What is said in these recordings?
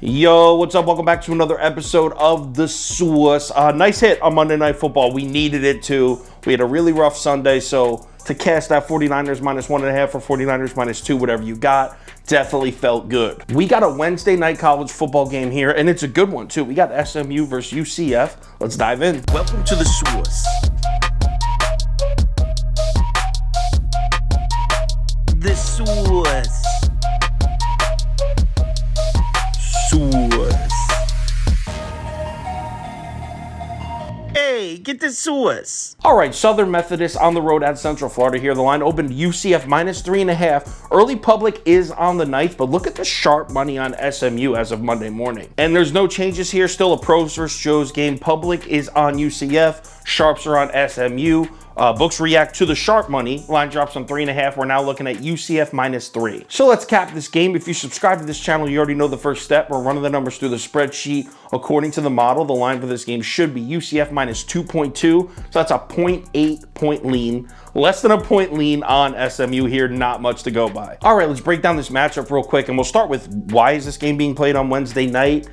Yo, what's up? Welcome back to another episode of The Sauce. Nice hit on Monday Night Football. We needed it too. We had a really rough Sunday, so to cash that 49ers minus 1.5 or 49ers minus 2, whatever you got, definitely felt good. We got a Wednesday night college football game here, and it's a good one too. We got SMU versus UCF. Let's dive in. Welcome to The Sauce. The Sauce. Hey, get the sauce. All right, Southern Methodist on the road at Central Florida here. The line opened UCF minus 3.5. Early public is on the Knights, but look at the sharp money on SMU as of Monday morning. And there's no changes here. Still a pros versus Joes game. Public is on UCF. Sharps are on SMU. Books react to the sharp money. Line drops on 3.5. We're now looking at UCF minus 3. So let's cap this game. If you subscribe to this channel, you already know the first step. We're running the numbers through the spreadsheet. According to the model, the line for this game should be UCF minus 2.2. So that's a 0.8 point lean. Less than a point lean on SMU here. Not much to go by. All right, let's break down this matchup real quick. And we'll start with why is this game being played on Wednesday night?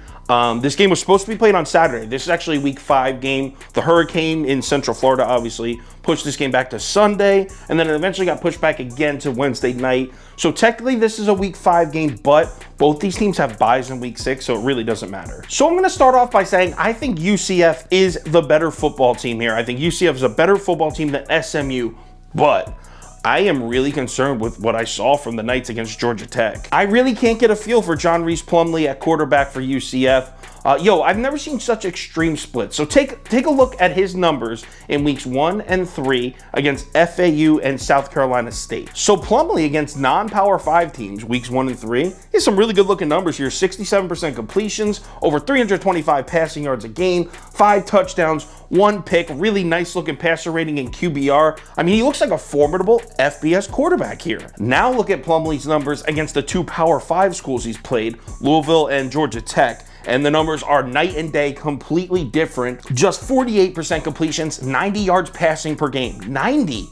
This game was supposed to be played on Saturday. This is actually a week 5 game. The hurricane in Central Florida obviously pushed this game back to Sunday, and then it eventually got pushed back again to Wednesday night. So technically this is a week 5 game, but both these teams have byes in week 6, so it really doesn't matter. So I'm going to start off by saying I think UCF is the better football team here. I think UCF is a better football team than SMU, but I am really concerned with what I saw from the Knights against Georgia Tech. I really can't get a feel for John Reese Plumlee at quarterback for UCF. I've never seen such extreme splits. So take a look at his numbers in weeks 1 and 3 against FAU and South Carolina State. So Plumlee against non-Power 5 teams, weeks 1 and 3, has some really good looking numbers here. 67% completions, over 325 passing yards a game, 5 touchdowns, 1 pick, really nice looking passer rating in QBR. I mean, he looks like a formidable FBS quarterback here. Now look at Plumlee's numbers against the 2 Power 5 schools he's played, Louisville and Georgia Tech. And the numbers are night and day, completely different. Just 48% completions, 90 yards passing per game. 90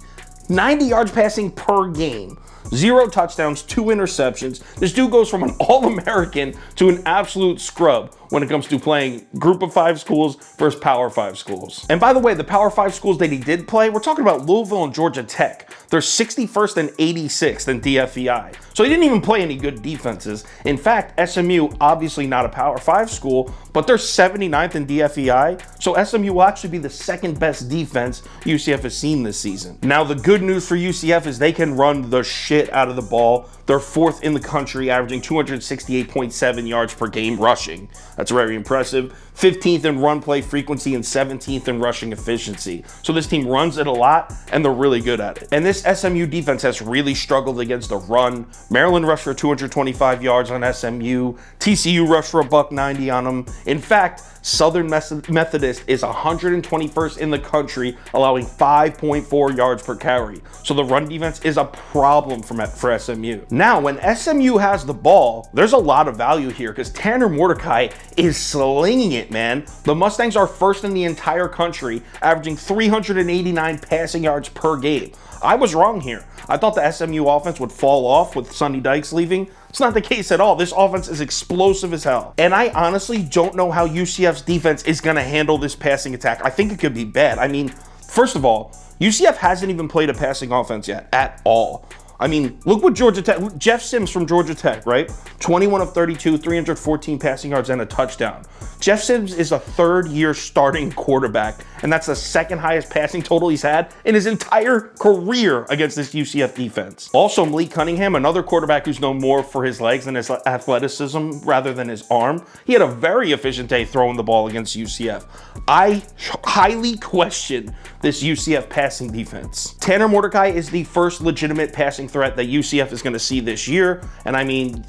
yards passing per game. 0 touchdowns, 2 interceptions. This dude goes from an All-American to an absolute scrub when it comes to playing group of 5 schools versus Power 5 schools. And by the way, the Power 5 schools that he did play, we're talking about Louisville and Georgia Tech. They're 61st and 86th in DFEI. So he didn't even play any good defenses. In fact, SMU, obviously not a Power 5 school, but they're 79th in DFEI. So SMU will actually be the second best defense UCF has seen this season. Now, the good news for UCF is they can run the shit out of the ball. They're 4th in the country, averaging 268.7 yards per game rushing. That's very impressive. 15th in run play frequency and 17th in rushing efficiency. So this team runs it a lot, and they're really good at it. And this SMU defense has really struggled against the run. Maryland rushed for 225 yards on SMU. TCU rushed for $190 on them. In fact, Southern Methodist is 121st in the country, allowing 5.4 yards per carry. So the run defense is a problem for SMU. Now, when SMU has the ball, there's a lot of value here because Tanner Mordecai is slinging it, man. The Mustangs are first in the entire country, averaging 389 passing yards per game. I was wrong here. I thought the SMU offense would fall off with Sonny Dykes leaving. It's not the case at all. This offense is explosive as hell. And I honestly don't know how UCF's defense is going to handle this passing attack. I think it could be bad. I mean, first of all, UCF hasn't even played a passing offense yet at all. I mean, look what Georgia Tech, Jeff Sims from Georgia Tech, right? 21 of 32, 314 passing yards and a touchdown. Jeff Sims is a 3rd-year starting quarterback, and that's the 2nd highest passing total he's had in his entire career against this UCF defense. Also, Malik Cunningham, another quarterback who's known more for his legs than his athleticism rather than his arm. He had a very efficient day throwing the ball against UCF. I highly question this UCF passing defense. Tanner Mordecai is the first legitimate passing threat that UCF is going to see this year. And I mean,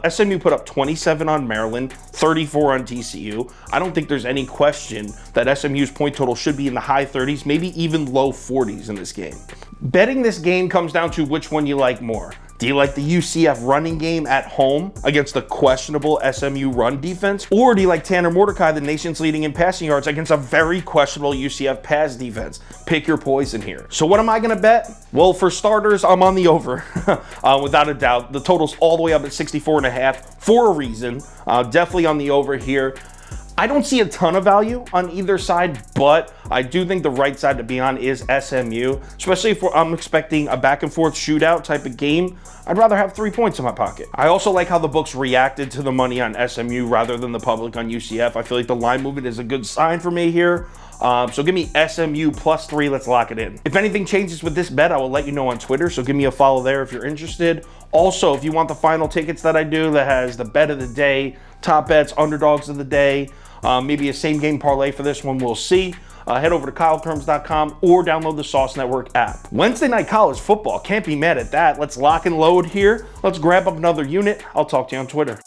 SMU put up 27 on Maryland, 34 on TCU. I don't think there's any question that SMU's point total should be in the high 30s, maybe even low 40s in this game. Betting this game comes down to which one you like more, Do you like the UCF running game at home against the questionable SMU run defense? Or do you like Tanner Mordecai, the nation's leading in passing yards, against a very questionable UCF pass defense? Pick your poison here. So what am I gonna bet? Well, for starters, I'm on the over, without a doubt. The total's all the way up at 64.5 for a reason. Definitely on the over here. I don't see a ton of value on either side, but I do think the right side to be on is SMU, especially if I'm expecting a back and forth shootout type of game. I'd rather have 3 points in my pocket. I also like how the books reacted to the money on SMU rather than the public on UCF. I feel like the line movement is a good sign for me here. So give me SMU +3, let's lock it in. If anything changes with this bet, I will let you know on Twitter, so give me a follow there if you're interested. Also, if you want the final tickets that I do that has the bet of the day, top bets, underdogs of the day, maybe a same game parlay for this one, we'll see. Head over to KyleKirms.com or download the Sauce Network app. Wednesday night college football, can't be mad at that. Let's lock and load here. Let's grab up another unit. I'll talk to you on Twitter.